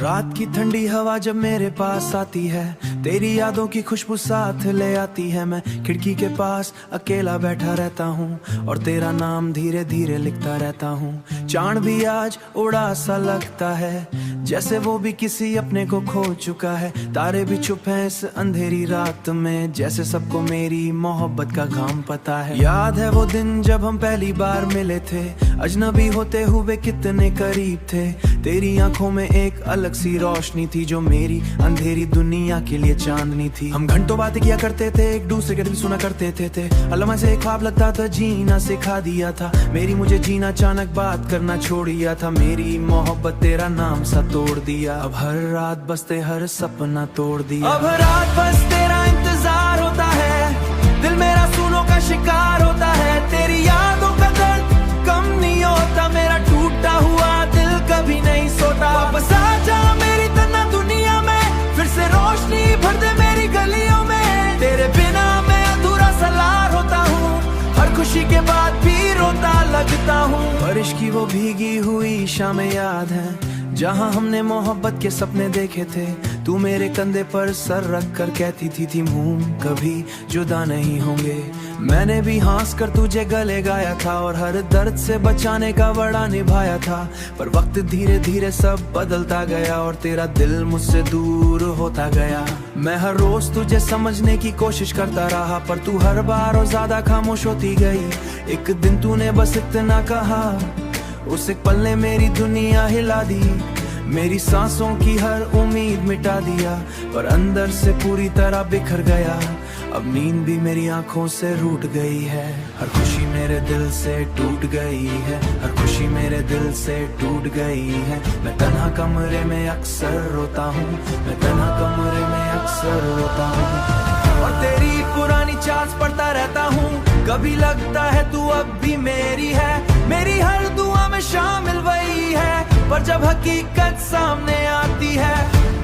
रात की ठंडी हवा जब मेरे पास आती है, तेरी यादों की खुशबू साथ ले आती है। मैं खिड़की के पास अकेला बैठा रहता हूँ और तेरा नाम धीरे धीरे लिखता रहता हूँ। चांद भी आज उड़ा सा लगता है, जैसे वो भी किसी अपने को खो चुका है। तारे भी चुप हैं इस अंधेरी रात में, जैसे सबको मेरी मोहब्बत का काम पता है। याद है वो दिन जब हम पहली बार मिले थे, अजनबी होते हुए कितने करीब थे। तेरी आंखों में एक अलग सी रोशनी थी, जो मेरी अंधेरी दुनिया के लिए चांदनी थी। हम घंटों बातें किया करते थे, एक दूसरे के दिल सुना करते थे। अलमा से ख्वाब लगता था, जीना सिखा दिया था। मेरी मुझे जीना अचानक बात करना छोड़ दिया था। मेरी मोहब्बत तेरा नाम सा तोड़ दिया। अब हर रात बसते हर सपना तोड़ दिया। अब हर रात बस तेरा इंतजार होता है, दिल मेरा सुनों का शिकार होता है। तेरी यादों का दर्द कम नहीं होता, मेरा टूटा हुआ दिल कभी नहीं सोता। वापस आ जा मेरी तन्हा दुनिया में, फिर से रोशनी भर दे मेरी गलियों में। तेरे बिना मैं अधूरा सा लार होता हूँ, हर खुशी के बाद भी रोता लगता हूँ। बारिश की वो भीगी हुई शामें याद है, जहाँ हमने मोहब्बत के सपने देखे थे। तू मेरे कंधे पर सर रख कर कहती थी मुँह कभी जुदा नहीं होंगे। मैंने भी हंस कर तुझे गले गाया था और हर दर्द से बचाने का बड़ा निभाया था। पर वक्त धीरे धीरे सब बदलता गया और तेरा दिल मुझसे दूर होता गया। मैं हर रोज तुझे समझने की कोशिश करता रहा, पर तू हर बार और ज्यादा खामोश होती गई। एक दिन तूने बस इतना कहा, उस एक पल ने मेरी दुनिया हिला दी। मेरी सांसों की हर उम्मीद मिटा दिया, पर अंदर से पूरी तरह बिखर गया। अब नींद भी मेरी आंखों से रूठ गई है, हर खुशी मेरे दिल से टूट गई है। हर खुशी मेरे दिल से टूट गई है। मैं तन्हा कमरे में अक्सर रोता हूँ, मैं तन्हा कमरे में अक्सर रोता हूँ और तेरी पुरानी चार्ज पढ़ता रहता हूँ। कभी लगता है तू अब भी मेरी है, मेरी हर दुआ में शामिल वही है। पर जब हकीकत सामने आती है,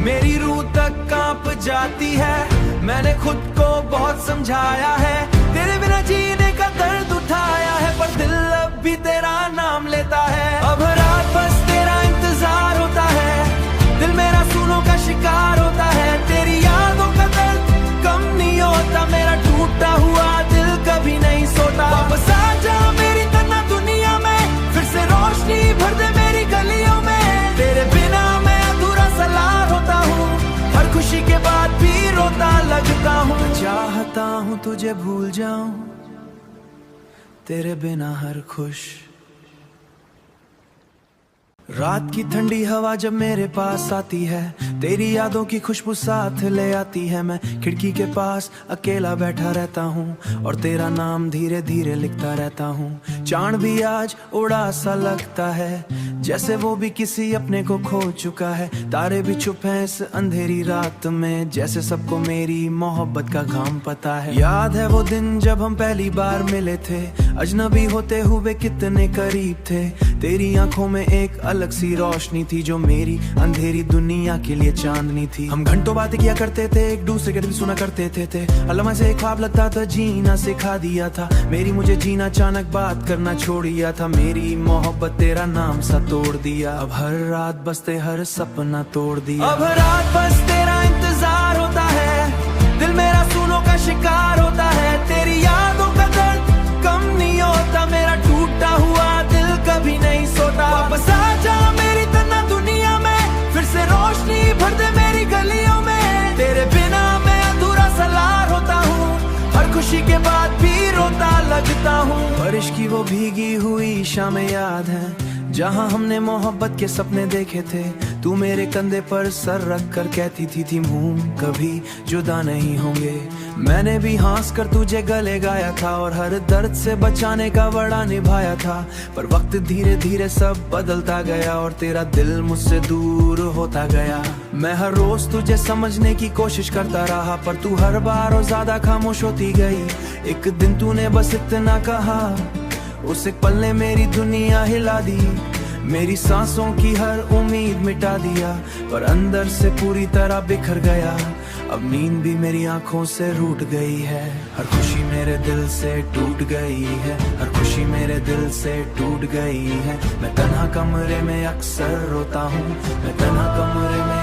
मेरी रूह तक कांप जाती है। मैंने खुद को बहुत समझाया है, तेरे बिना जीने का दर्द उठाया है, पर दिल अब भी तेरा नाम लेता है। अब रात बस तेरा इंतजार होता है, दिल मेरा सुनों का शिकार होता है। तेरी यादों का दर्द कम नहीं होता, मेरा टूटा हुआ दिल कभी नहीं सोता। वापस आ जा मेरी तन्हा दुनिया में, फिर से रोशनी भर दे मेरी गलियों में। तेरे बिना मैं अधूरा सा लार होता हूँ, हर खुशी के बाद भी रोता लगता हूँ। चाहता हूँ तुझे भूल जाऊं, तेरे बिना हर खुश। रात की ठंडी हवा जब मेरे पास आती है, तेरी यादों की खुशबू साथ ले आती है। मैं खिड़की के पास अकेला बैठा रहता हूँ और तेरा नाम धीरे धीरे लिखता रहता हूँ। चांद भी आज उड़ा सा लगता है, जैसे वो भी किसी अपने को खो चुका है। तारे भी चुप हैं इस अंधेरी रात में, जैसे सबको मेरी मोहब्बत का काम पता है। याद है वो दिन जब हम पहली बार मिले थे, अजनबी होते हुए कितने करीब थे। तेरी आंखों में एक अलग सी रोशनी थी, जो मेरी अंधेरी दुनिया के लिए चांदनी थी। हम घंटों बातें किया करते थे, एक दूसरे के दिल सुना करते थे। अलमा से ख्वाब लगता था, जीना सिखा दिया था। मेरी मुझे जीना अचानक बात करना छोड़ दिया था। मेरी मोहब्बत तेरा नाम सा तोड़ दिया। अब हर रात बसते हर सपना तोड़ दिया। अब हर रात बस तेरा इंतजार होता है, दिल मेरा सुनों का शिकार होता है। तेरी यादों का दर्द कम नहीं होता, मेरा टूटा हुआ दिल कभी नहीं सोता। वापस आ जा मेरी तन्हा दुनिया में, फिर से रोशनी भर दे मेरी गलियों में। तेरे बिना मैं अधूरा सा लार होता हूँ, हर खुशी के बाद भी रोता लगता हूँ। बारिश की वो भीगी हुई शामें याद है, जहाँ हमने मोहब्बत के सपने देखे थे। तू मेरे कंधे पर सर रख कर कहती थी मुँह कभी जुदा नहीं होंगे। मैंने भी हंस कर तुझे गले गाया था और हर दर्द से बचाने का बड़ा निभाया था। पर वक्त धीरे धीरे सब बदलता गया और तेरा दिल मुझसे दूर होता गया। मैं हर रोज तुझे समझने की कोशिश करता रहा, पर तू हर बार और ज्यादा खामोश होती गई। एक दिन तूने बस इतना कहा, उस एक पल ने मेरी दुनिया हिला दी। मेरी सांसों की हर उम्मीद मिटा दिया, पर अंदर से पूरी तरह बिखर गया। अब नींद भी मेरी आंखों से रूठ गई है, हर खुशी मेरे दिल से टूट गई है। हर खुशी मेरे दिल से टूट गई है। मैं तन्हा कमरे में अक्सर रोता हूँ, मैं तन्हा कमरे में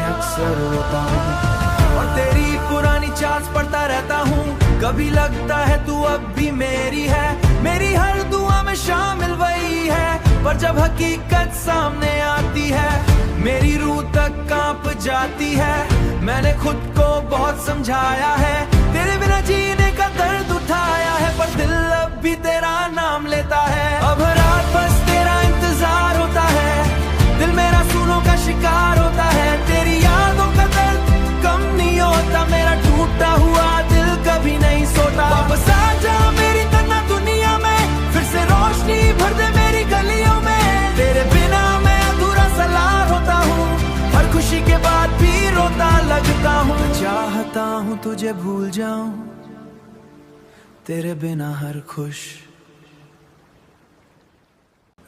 अक्सर रोता हूँ और तेरी पुरानी चार्ट्स पढ़ता रहता हूँ। कभी लगता है तू अब भी मेरी है, मेरी हर दुआ में शामिल वही है, पर जब हकीकत सामने आती है मेरी रूह तक कांप जाती है। मैंने खुद को बहुत समझाया है, तेरे बिना जीने का दर्द उठाया है, पर दिल अब भी तेरा नाम लेता है। अब रात बस तेरा इंतजार होता है, दिल मेरा सूलों का शिकार होता है। तेरी यादों का दर्द कम नहीं होता, मेरा टूटा हुआ दिल कभी नहीं सोता। वापस आ जा मेरी तन्हा दुनिया में, फिर से रोशनी भर दे मेरी गलियों में। तेरे बिना मैं अधूरा सा लार होता हूँ, हर खुशी के बाद भी रोता लगता हूँ। चाहता हूँ तुझे भूल जाऊं, तेरे बिना हर खुश।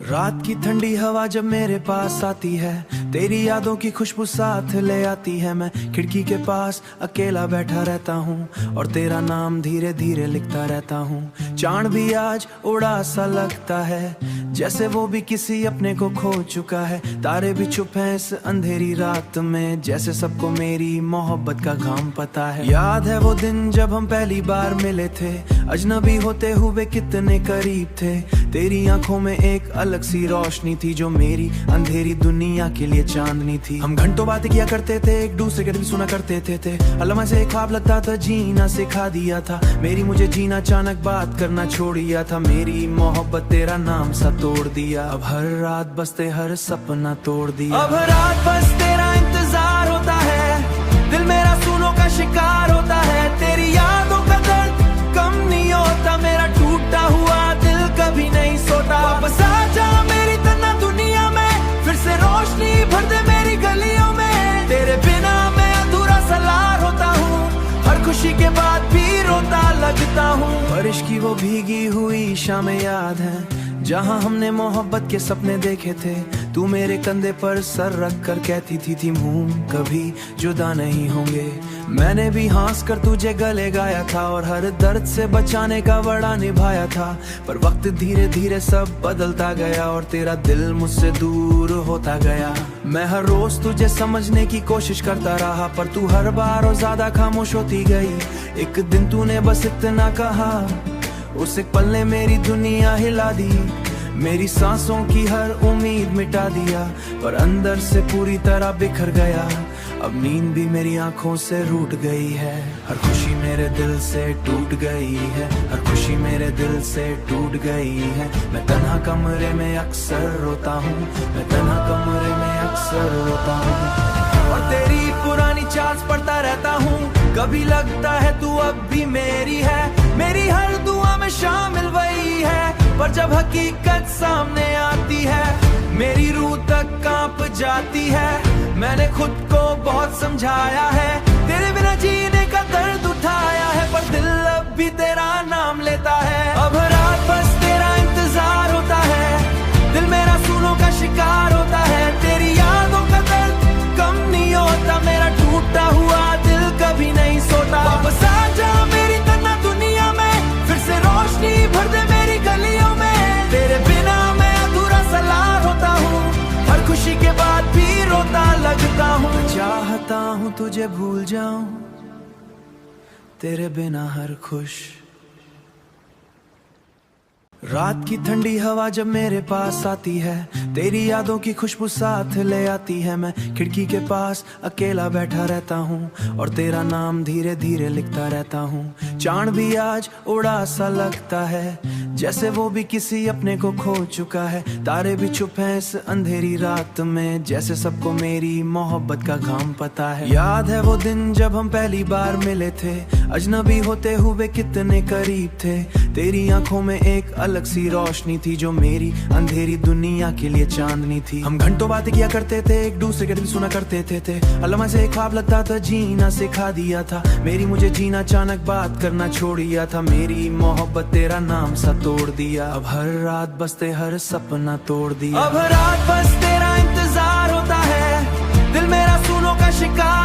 रात की ठंडी हवा जब मेरे पास आती है, तेरी यादों की खुशबू साथ ले आती है। मैं खिड़की के पास अकेला बैठा रहता हूँ और तेरा नाम धीरे धीरे लिखता रहता हूँ। चांद भी आज उड़ा सा लगता है, जैसे वो भी किसी अपने को खो चुका है। तारे भी चुप हैं इस अंधेरी रात में, जैसे सबको मेरी मोहब्बत का काम पता है। याद है वो दिन जब हम पहली बार मिले थे, अजनबी होते हुए कितने करीब थे। तेरी आंखों में एक अलग सी रोशनी थी, जो मेरी अंधेरी दुनिया के लिए चांदनी थी। हम घंटों बातें किया करते थे, एक दूसरे के दिल सुना करते थे। अलमा से एक ख्वाब लगता था, जीना सिखा दिया था। मेरी मुझे जीना अचानक बात करना छोड़ दिया था। मेरी मोहब्बत तेरा नाम सा तोड़ दिया, अब हर रात बसते हर सपना तोड़ दिया। अब रात बस तेरा इंतजार होता है, दिल मेरा सूलों का शिकार होता है। तेरी यादों का दर्द कम नहीं होता, मेरा टूटा हुआ दिल कभी नहीं सोता। वापस आ जा मेरी तन्हा दुनिया में, फिर से रोशनी भर दे मेरी गलियों में। तेरे बिना मैं अधूरा सा लार होता हूँ, हर खुशी के बाद भी रोता लगता हूँ। बारिश की वो भीगी हुई शामें याद है, जहाँ हमने मोहब्बत के सपने देखे थे। तू मेरे कंधे पर सर रख कर कहती थी मुँह कभी जुदा नहीं होंगे। मैंने भी हंस कर तुझे गले गाया था और हर दर्द से बचाने का बड़ा निभाया था। पर वक्त धीरे धीरे सब बदलता गया और तेरा दिल मुझसे दूर होता गया। मैं हर रोज तुझे समझने की कोशिश करता रहा, पर तू हर बार और ज्यादा खामोश होती गई। एक दिन तूने बस इतना कहा, उस एक पल ने मेरी दुनिया हिला दी। मेरी सांसों की हर उम्मीद मिटा दिया, पर अंदर से पूरी तरह बिखर गया। अब नींद भी मेरी आंखों से रूठ गई है, हर खुशी मेरे दिल से टूट गई है, हर खुशी मेरे दिल से टूट गई है। मैं तन्हा कमरे में अक्सर रोता हूँ, मैं तन्हा कमरे में अक्सर रोता हूँ और तेरी पुरानी चार्ट्स पढ़ता रहता हूँ। कभी लगता है तू अब भी मेरी है, मेरी हर दुआ में शामिल वही है, पर जब हकीकत सामने आती है मेरी रूह तक कांप जाती है। मैंने खुद को बहुत समझाया है, तेरे बिना जीने का दर्द उठाया है, पर दिल अब भी तेरा नाम लेता है। अब रात बस तेरा इंतजार होता है, दिल मेरा सूलों का शिकार होता है। तेरी यादों का दर्द कम नहीं होता, मेरा टूटा हुआ दिल कभी नहीं सोता। वापस आ जा मेरी तन्हा दुनिया में, फिर से रोशनी भर दे मेरी गलियों में। तेरे बिना मैं अधूरा सा लार होता हूँ, हर खुशी के बाद भी रोता लगता हूँ। चाहता हूँ तुझे भूल जाऊं, तेरे बिना हर खुश। रात की ठंडी हवा जब मेरे पास आती है, तेरी यादों की खुशबू साथ ले आती है। मैं खिड़की के पास अकेला बैठा रहता हूँ और तेरा नाम धीरे धीरे लिखता रहता हूँ। चांद भी आज उड़ा सा लगता है, जैसे वो भी किसी अपने को खो चुका है। तारे भी चुप हैं इस अंधेरी रात में, जैसे सबको मेरी मोहब्बत का काम पता है। याद है वो दिन जब हम पहली बार मिले थे, अजनबी होते हुए कितने करीब थे। तेरी आंखों में एक अलग सी रोशनी थी, जो मेरी अंधेरी दुनिया के लिए चांदनी थी। हम घंटों बातें किया करते थे, एक दूसरे के दिल सुना करते थे। अलमा से एक ख्वाब लगता था, जीना सिखा दिया था। मेरी मुझे जीना अचानक बात करना छोड़ दिया था। मेरी मोहब्बत तेरा नाम सा तोड़ दिया, अब हर रात बसते हर सपना तोड़ दिया। अब रात बस तेरा इंतजार होता है, दिल मेरा सूलों का शिकार